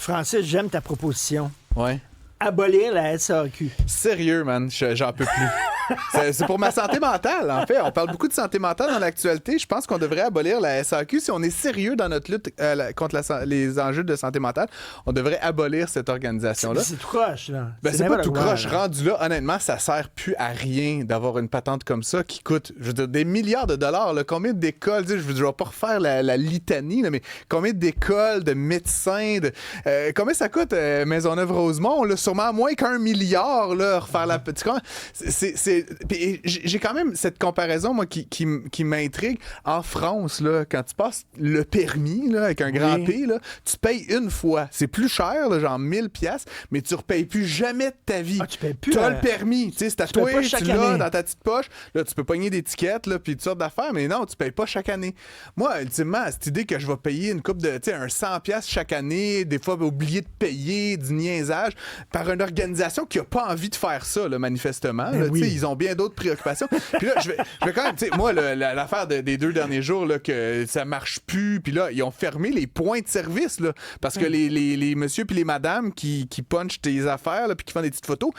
Francis, j'aime ta proposition. Ouais. Abolir la SAQ. Sérieux, man, j'en peux plus. C'est pour ma santé mentale, en fait. On parle beaucoup de santé mentale dans l'actualité. Je pense qu'on devrait abolir la SAQ. Si on est sérieux dans notre lutte contre les enjeux de santé mentale, on devrait abolir cette organisation-là. C'est tout croche, là. Ben, c'est pas tout croche. Là. Rendu là, honnêtement, ça sert plus à rien d'avoir une patente comme ça qui coûte, je veux dire, des milliards de dollars. Là. Combien d'écoles, je ne vais pas refaire la litanie, là, mais combien d'écoles, de médecins, combien ça coûte Maisonneuve-Rosemont? Là, sûrement moins qu'1 milliard, là, refaire la petite... J'ai quand même cette comparaison, moi, qui m'intrigue. En France, là, quand tu passes le permis, là, avec un grand P, là, tu payes une fois. C'est plus cher, là, genre 1000$, mais tu ne repayes plus jamais de ta vie. Ah, tu payes plus. Tu as le permis, tu sais, c'est à toi, tu l'as dans ta petite poche. Là, tu peux pogner d'étiquettes, là, puis toutes sortes d'affaires, mais non, tu payes pas chaque année. Moi, ultimement, cette idée que je vais payer une coupe de, tu sais, un 100$ chaque année, des fois, oublier de payer, du niaisage, par une organisation qui a pas envie de faire ça, là, manifestement. Là, oui. Ils ont bien d'autres préoccupations. Puis là, je vais quand même, tu sais, moi, l'affaire des 2 derniers jours, là, que ça marche plus, puis là, ils ont fermé les points de service, là, parce que les messieurs puis les madames qui punchent tes affaires, là, puis qui font des petites photos,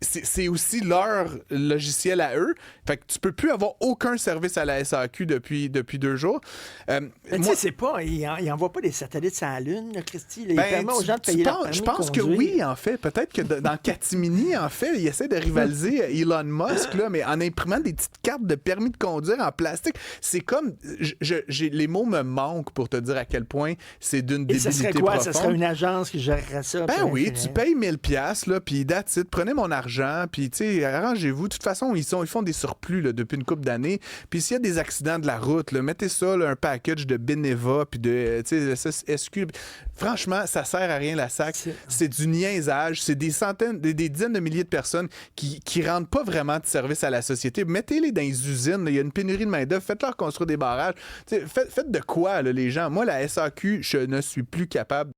c'est aussi leur logiciel à eux. Fait que tu peux plus avoir aucun service à la SAQ depuis 2 jours. Mais tu sais, c'est pas... Ils envoient pas des satellites sur la Lune, là, Christy. Là, ils permettent aux gens de payer leur permis. Je pense que oui, en fait. Peut-être que dans Catimini, en fait, ils essaient de rivaliser Elon Musk, là, mais en imprimant des petites cartes de permis de conduire en plastique. C'est comme... les mots me manquent pour te dire à quel point c'est d'une débilité profonde. Et ça serait quoi? Ça serait une agence qui gérerait ça? Ben oui, tu payes 1000$, là, puis that's it. Prenez mon argent, puis tu sais, arrangez-vous. De toute façon, ils font des surplus là, depuis une couple d'années. Puis s'il y a des accidents de la route, là, mettez ça, là, un package de Beneva, puis de SQ. Franchement, ça sert à rien, la SAC. C'est du niaisage. C'est des centaines, des dizaines de milliers de personnes qui rendent pas vraiment de service à la société. Mettez-les dans les usines. Il y a une pénurie de main-d'œuvre. Faites-leur construire des barrages. Faites de quoi, là, les gens? Moi, la SAQ, je ne suis plus capable